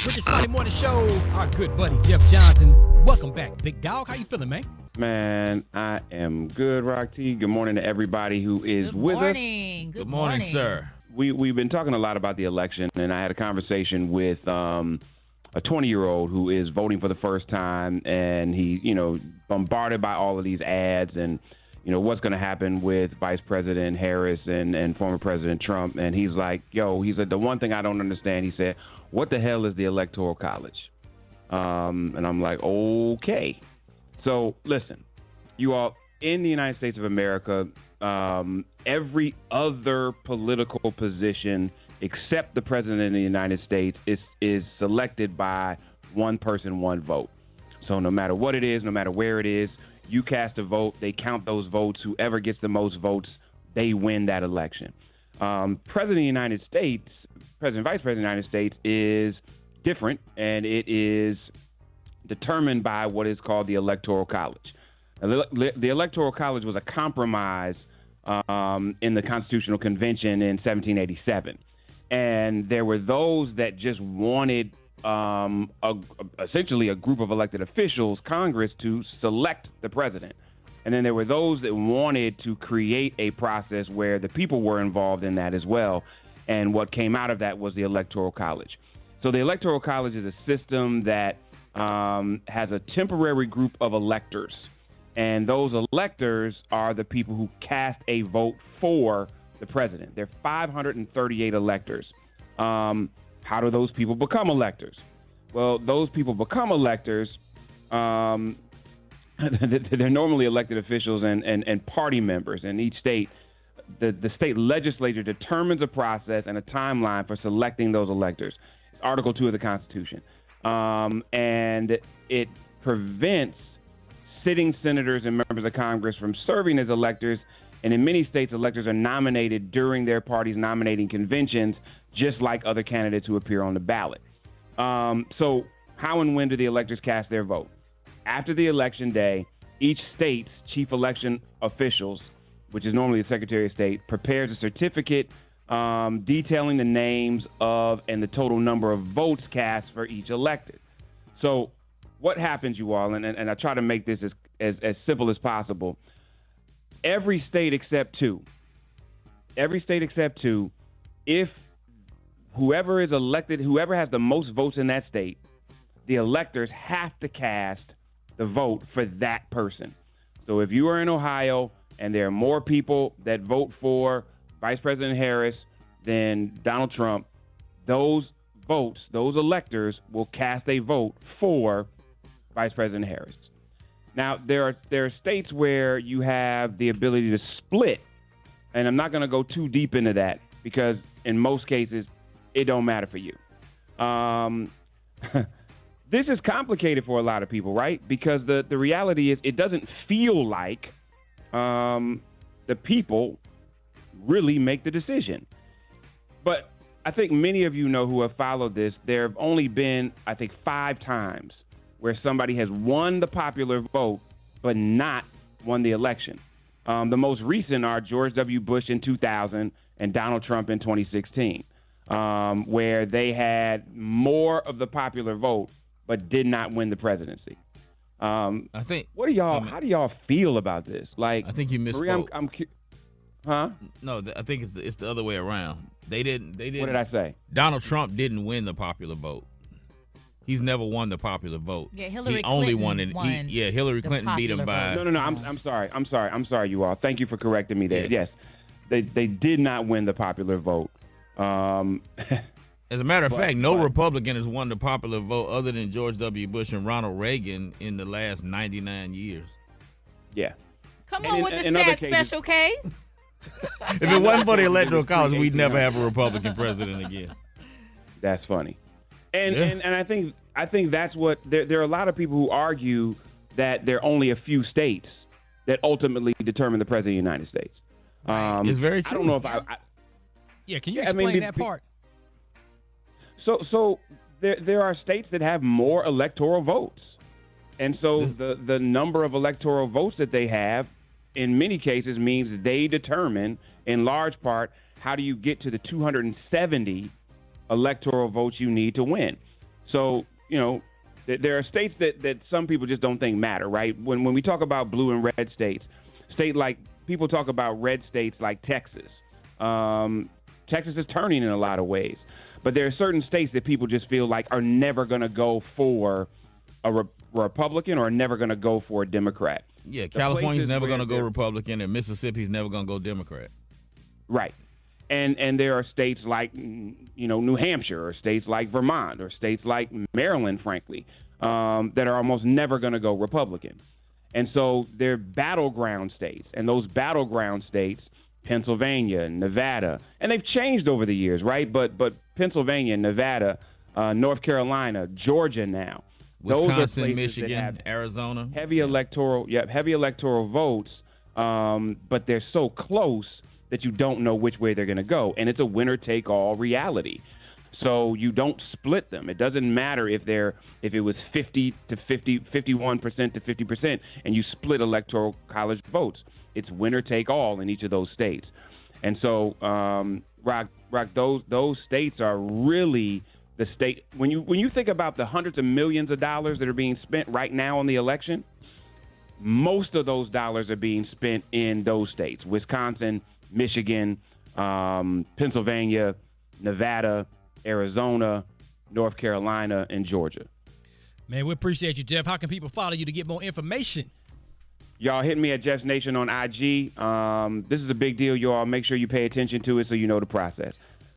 Rickey Smiley Morning Show. Our good buddy Jeff Johnson. Welcome back, big dog. How you feeling, man? Man, I am good, Rock T. Good morning to everybody who is with us. Good morning, sir. We've been talking a lot about the election, and I had a conversation with a 20-year-old who is voting for the first time, and he, bombarded by all of these ads and, what's going to happen with Vice President Harris and former President Trump. And he's like, he said, the one thing I don't understand, he said, what the hell is the Electoral College? And I'm like, okay. So listen, you all, in the United States of America, every other political position except the president of the United States is selected by one person, one vote. So no matter what it is, no matter where it is, you cast a vote, they count those votes. Whoever gets the most votes, they win that election. President of the United States, President, Vice President of the United States is different, and it is determined by what is called the Electoral College. The Electoral College was a compromise in the Constitutional Convention in 1787. And there were those that just wanted essentially a group of elected officials, Congress, to select the president. And then there were those that wanted to create a process where the people were involved in that as well. And what came out of that was the Electoral College. So the Electoral College is a system that has a temporary group of electors. And those electors are the people who cast a vote for the president. There are 538 electors. How do those people become electors? Well, those people become electors. They're normally elected officials and party members in each state. The state legislature determines a process and a timeline for selecting those electors. It's Article 2 of the Constitution. And it prevents sitting senators and members of Congress from serving as electors. And in many states, electors are nominated during their party's nominating conventions, just like other candidates who appear on the ballot. So how and when do the electors cast their vote? After the election day, each state's chief election officials, which is normally the Secretary of State, prepares a certificate detailing the names of and the total number of votes cast for each elected. So what happens, you all, and I try to make this as simple as possible. Every state except two, if whoever is elected, whoever has the most votes in that state, the electors have to cast the vote for that person. So if you are in Ohio and there are more people that vote for Vice President Harris than Donald Trump, those votes, those electors will cast a vote for Vice President Harris. Now, there are states where you have the ability to split, and I'm not going to go too deep into that because in most cases, it don't matter for you. This is complicated for a lot of people, right? Because the reality is it doesn't feel like the people really make the decision. But I think many of you know who have followed this. There have only been, I think, 5 times where somebody has won the popular vote but not won the election. The most recent are George W. Bush in 2000 and Donald Trump in 2016, where they had more of the popular vote but did not win the presidency. I think. What do y'all? How do y'all feel about this? Like, I think you misspoke. Huh? No, I think it's the other way around. They didn't. What did I say? Donald Trump didn't win the popular vote. He's never won the popular vote. Yeah, Hillary only Clinton won. Hillary Clinton beat him by. No. I'm sorry, you all. Thank you for correcting me there. Yeah. Yes, they did not win the popular vote. As a matter of fact, no Republican has won the popular vote other than George W. Bush and Ronald Reagan in the last 99 years. Yeah. Come on with the stats, Special K. If it wasn't for the Electoral College, we'd never have a Republican president again. That's funny. And I think that's what there are a lot of people who argue that there are only a few states that ultimately determine the president of the United States. It's very true. I don't know if Yeah, can you explain that part? So there are states that have more electoral votes. And so the number of electoral votes that they have in many cases means they determine, in large part, how do you get to the 270 electoral votes you need to win. So, there are states that some people just don't think matter, right? When we talk about blue and red states, people talk about red states like Texas. Texas is turning in a lot of ways. But there are certain states that people just feel like are never going to go for a Republican or never going to go for a Democrat. Yeah, California's never going to go Republican, and Mississippi's never going to go Democrat. Right. And there are states like, New Hampshire, or states like Vermont, or states like Maryland, frankly, that are almost never going to go Republican. And so they're battleground states. And those battleground states, Pennsylvania, Nevada, and they've changed over the years, right? But Pennsylvania, Nevada, North Carolina, Georgia now. Wisconsin, Michigan, Arizona. Heavy electoral votes, but they're so close that you don't know which way they're going to go. And it's a winner-take-all reality. So you don't split them. It doesn't matter if it was 50 to 50, 51% to 50%, and you split electoral college votes. It's winner-take-all in each of those states. And so, Rock, those states are really the state. When you think about the hundreds of millions of dollars that are being spent right now on the election, most of those dollars are being spent in those states: Wisconsin, Michigan, Pennsylvania, Nevada, Arizona, North Carolina, and Georgia. Man, we appreciate you, Jeff. How can people follow you to get more information? Y'all hit me at Jeff's Nation on IG. This is a big deal, y'all. Make sure you pay attention to it so you know the process.